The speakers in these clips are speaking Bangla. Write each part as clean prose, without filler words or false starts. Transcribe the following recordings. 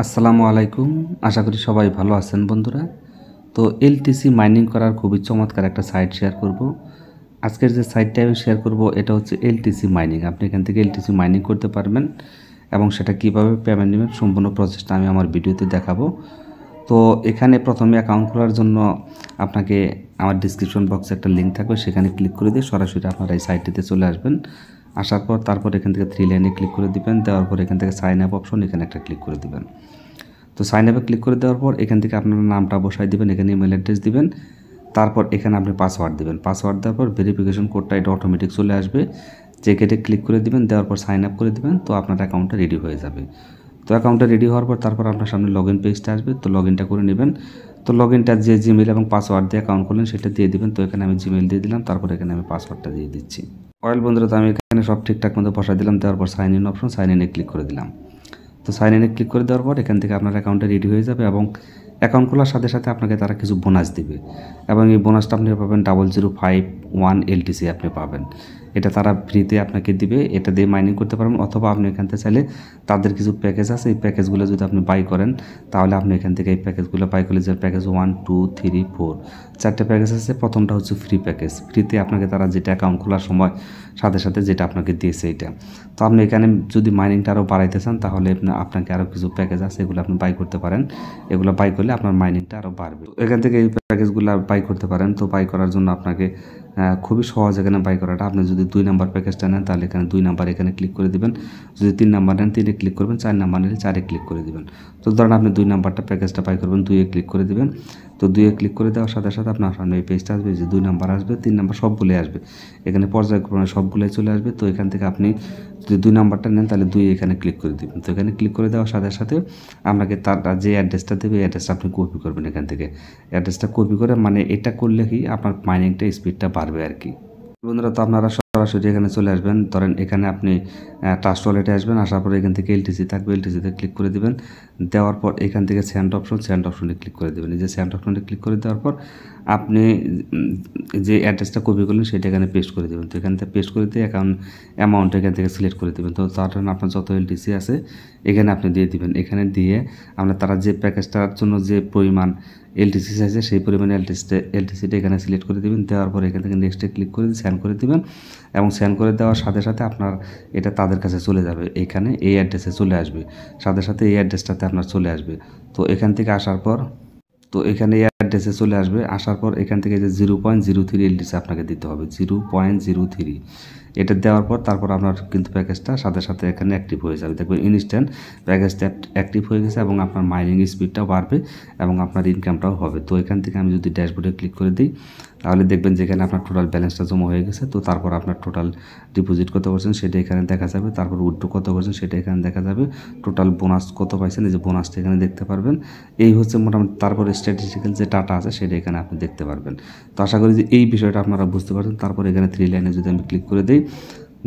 আসসালামু আলাইকুম। আশা করি সবাই ভালো আছেন বন্ধুরা। তো এলটিসি মাইনিং করার খুবই চমৎকার একটা সাইট শেয়ার করব। আজকের যে সাইটটা আমি শেয়ার করব এটা হচ্ছে এলটিসি মাইনিং। আপনি এখান থেকে এলটিসি মাইনিং করতে পারবেন এবং সেটা কিভাবে পেমেন্ট নেবেন সম্পূর্ণ প্রসেসটা আমি আমার ভিডিওতে দেখাবো। তো এখানে প্রথমে অ্যাকাউন্ট খোলার জন্য আপনাকে আমার ডিসক্রিপশন বক্সে একটা লিঙ্ক থাকবে, সেখানে ক্লিক করে দিয়ে সরাসরি আপনারা এই সাইটটিতে চলে আসবেন। আসার পর তারপর এখান থেকে 3 লাইনে ক্লিক করে দিবেন। দেওয়ার পর এখান থেকে সাইন আপ অপশন এখানে একটা ক্লিক করে দিবেন। তো সাইন আপে ক্লিক করে দেওয়ার পর এখান থেকে আপনার নামটা বসাই দিবেন, এখানে ইমেল অ্যাড্রেস দিবেন, তারপর এখানে আপনি পাসওয়ার্ড দিবেন। পাসওয়ার্ড দেওয়ার পর ভেরিফিকেশন কোডটা এটা অটোমেটিক চলে আসবে, যে গেটে ক্লিক করে দিবেন। দেওয়ার পর সাইন আপ করে দিবেন। তো আপনার অ্যাকাউন্টটা রেডি হয়ে যাবে। তো অ্যাকাউন্টটা রেডি হওয়ার পর তারপর আপনার সামনে লগ ইন পেজটা আসবে। তো লগ ইনটা করে নেবেন। তো লগ ইনটা যে জিমেল এবং পাসওয়ার্ড দিয়ে অ্যাকাউন্ট করলেন সেটা দিয়ে দিবেন। তো এখানে আমি জিমেল দিয়ে দিলাম, তারপর এখানে আমি পাসওয়ার্ডটা দিয়ে দিচ্ছি। অয়েল বন্ধুরা, তো আমি এখানে সব ঠিকঠাক মতো বসাই দিলাম। দেওয়ার পর সাইন ইন অপশন, সাইন ইনে ক্লিক করে দিলাম। তো সাইন ইনে ক্লিক করে দেওয়ার পর এখান থেকে আপনার অ্যাকাউন্টটা রেডি হয়ে যাবে এবং অ্যাকাউন্ট খোলার সাথে সাথে আপনাকে তারা কিছু বোনাস দিবে এবং এই বোনাসটা আপনি পাবেন 0051 এলটিসি আপনি পাবেন। এটা তারা ফ্রিতে আপনাকে দিবে, এটা দিয়ে মাইনিং করতে পারবেন। অথবা আপনি এখান থেকে চাইলে তাদের কিছু প্যাকেজ আছে, এই প্যাকেজগুলো যদি আপনি বাই করেন তাহলে আপনি এখান থেকে এই প্যাকেজগুলো বাই করলে, যে প্যাকেজ 1, 2, 3, 4 চারটে প্যাকেজ আছে। প্রথমটা হচ্ছে ফ্রি প্যাকেজ, ফ্রিতে আপনাকে তারা যেটা অ্যাকাউন্ট খোলার সময় সাথে সাথে যেটা আপনাকে দিয়েছে এটা। তো আপনি এখানে যদি মাইনিংটা আরও বাড়াইতে চান তাহলে আপনাকে আরও কিছু প্যাকেজ আছে, এগুলো আপনি বাই করতে পারেন। এগুলো বাই করলে আপনার মাইনিংটা আরও বাড়বে। এখান থেকে এই প্যাকেজগুলো বাই করতে পারেন। তো বাই করার জন্য আপনাকে খুবই সহজ এখানে বাই করাটা। আপনি যদি 2 নাম্বার প্যাকেজটা নেন তাহলে এখানে 2 নাম্বার এখানে ক্লিক করে দিবেন। যদি 3 নাম্বার নেন 3-এ ক্লিক করবেন, 4 নাম্বার নিলে 4-এ ক্লিক করে দিবেন। তো ধরেন আপনি 2 নাম্বারটা প্যাকেজটা বাই করবেন, 2-এ ক্লিক করে দিবেন। তো 2-এ ক্লিক করে দেওয়ার সাথে সাথে আপনার সামনে এই পেজটা আসবে, যে 2 নাম্বার আসবে, 3 নাম্বার সবগুলোই আসবে। এখানে পর্যায়ক্রমে সবগুলোই চলে আসবে। তো এখান থেকে আপনি যদি 2 নাম্বারটা নেন তাহলে 2 এখানে ক্লিক করে দিবেন। তো এখানে ক্লিক করে দেওয়ার সাথে সাথে আপনাকে তার যে অ্যাড্রেসটা দেবে এই অ্যাড্রেসটা আপনি কপি করবেন। এখান থেকে অ্যাড্রেসটা কপি করে, মানে এটা করলে কি আপনার মাইনিংটা স্পিডটা বাড়বে আর কি। বন্ধুরা, তো আপনারা সরাসরি এখানে চলে আসবেন। ধরেন এখানে আপনি ট্রাস্ট ওয়ালেটে আসবেন। আসার পর এখান থেকে এলটিসি থাকবে, এলটিসিতে ক্লিক করে দিবেন। দেওয়ার পর এখান থেকে সেন্ড অপশন, সেন্ড অপশনে ক্লিক করে দেবেন। এই যে সেন্ড অপশনে ক্লিক করে দেওয়ার পর আপনি যে অ্যাড্রেসটা কপি করলেন সেটা এখানে পেস্ট করে দেবেন। তো এখান থেকে পেস্ট করে দিয়ে অ্যামাউন্ট এখান থেকে সিলেক্ট করে দেবেন। তো তার জন্য আপনার যত এলটিসি আছে এখানে আপনি দিয়ে দিবেন। এখানে দিয়ে আমরা তারা যে প্যাকেজটার জন্য যে পরিমাণ এলটিসি চাইছে সেই পরিমাণে এলটিসিটা এখানে সিলেক্ট করে দেবেন। দেওয়ার পর এখান থেকে নেক্সটে ক্লিক করে সেন্ড করে দেবেন এবং সেন্ড করে দেওয়ার সাথে সাথে আপনার এটা তাদের কাছে চলে যাবে। এখানে এই অ্যাড্রেসে চলে আসবে, সাথে সাথে এই অ্যাড্রেসটাতে আপনার চলে আসবে। তো এখান থেকে আসার পর এখানে এই অ্যাড্রেসে চলে আসবে। আসার পর এখান থেকে যে 0.03 এলটিসি আপনাকে দিতে হবে, 0.03। এটা দেওয়ার পর তারপর আপনার কিন্তু প্যাকেজটা সাথে সাথে এখানে অ্যাক্টিভ হয়ে যাবে। দেখবেন ইনস্ট্যান্ট প্যাকেজটা অ্যাক্টিভ হয়ে গেছে এবং আপনার মাইনিং স্পিডটাও বাড়বে এবং আপনার ইনকামটাও হবে। তো এখান থেকে আমি যদি ড্যাশবোর্ডে ক্লিক করে দিই তাহলে দেখবেন যেখানে আপনার টোটাল ব্যালেন্সটা জমা হয়ে গেছে। তো তারপর আপনার টোটাল ডিপোজিট কত করছেন সেটা এখানে দেখা যাবে, তারপর উইথড্র কত করছেন সেটা এখানে দেখা যাবে, টোটাল বোনাস কত পাইছেন এই যে বোনাসটা এখানে দেখতে পারবেন। এই হচ্ছে মোটামুটি। তারপর স্ট্যাটিস্টিক্যাল যে ডাটা আছে সেটা এখানে আপনি দেখতে পারবেন। তো আশা করি যে এই বিষয়টা আপনারা বুঝতে পারছেন। তারপর এখানে 3 লাইনে যদি আমি ক্লিক করে দিই,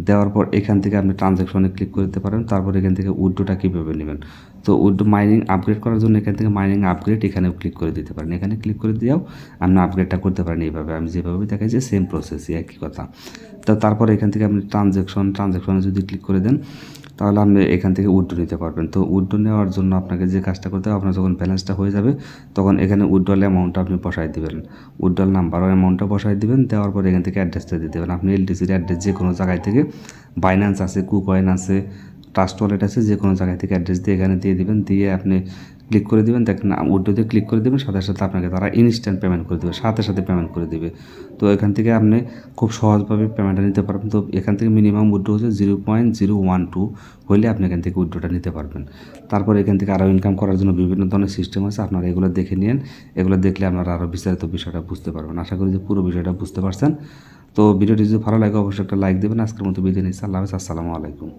দেওয়ার পর এখান থেকে আপনি ট্রানজ্যাকশনে ক্লিক করতে পারেন। তারপর এখান থেকে উইথড্রটা কীভাবে নেবেন, তো উইথড্র মাইনিং আপগ্রেড করার জন্য এখান থেকে মাইনিং আপগ্রেড এখানেও ক্লিক করে দিতে পারেন। এখানে ক্লিক করে দিয়েও আপনি আপগ্রেডটা করতে পারেন। এইভাবে আমি যেভাবে দেখাইছি সেম প্রসেসই, একই কথা। তো তারপর এখান থেকে আপনি ট্রানজ্যাকশনে যদি ক্লিক করে দেন তাহলে আপনি এখান থেকে উইথড্র নিতে পারবেন। তো উইথড্র নেওয়ার জন্য আপনাকে যে কাজটা করতে হবে, আপনার যখন ব্যালেন্সটা হয়ে যাবে তখন এখানে উইথড্রল অ্যামাউন্টটা আপনি বসাই দেবেন, উইথড্রল নাম্বার ও অ্যামাউন্টটা বসাই দেবেন। দেওয়ার পর এখান থেকে অ্যাড্রেসটা দিয়ে দেবেন। আপনি এলটিসির অ্যাড্রেস যে কোনো জায়গায় থেকে, বাইন্যান্স আছে, কুকয়েন আছে, ট্রাস্ট ওয়ালেট আছে, যে কোনো জায়গায় থেকে অ্যাড্রেস দিয়ে এখানে দিয়ে দিবেন। দিয়ে আপনি ক্লিক করে দেবেন। দেখেন উইথড্রোতে ক্লিক করে দেবেন, সাথে সাথে আপনাকে তারা ইনস্ট্যান্ট পেমেন্ট করে দেবে, সাথে সাথে পেমেন্ট করে দেবে। তো এখান থেকে আপনি খুব সহজভাবে পেমেন্টটা নিতে পারবেন। তো এখান থেকে মিনিমাম উইথড্রো হচ্ছে 0.012 হলে আপনি এখান থেকে উইথড্রোটা নিতে পারবেন। তারপর এখান থেকে আরও ইনকাম করার জন্য বিভিন্ন ধরনের সিস্টেম আছে, আপনারা এগুলো দেখে নিন। এগুলো দেখলে আপনারা আরও বিস্তারিত বিষয়টা বুঝতে পারবেন। আশা করি যে পুরো বিষয়টা বুঝতে পারছেন। তো ভিডিওটি যদি ভালো লাগে অবশ্যই একটা লাইক দেবেন। আজকের মতো বিদায় নিচ্ছি। আল্লাহ হাফেজ। আসসালামু আলাইকুম।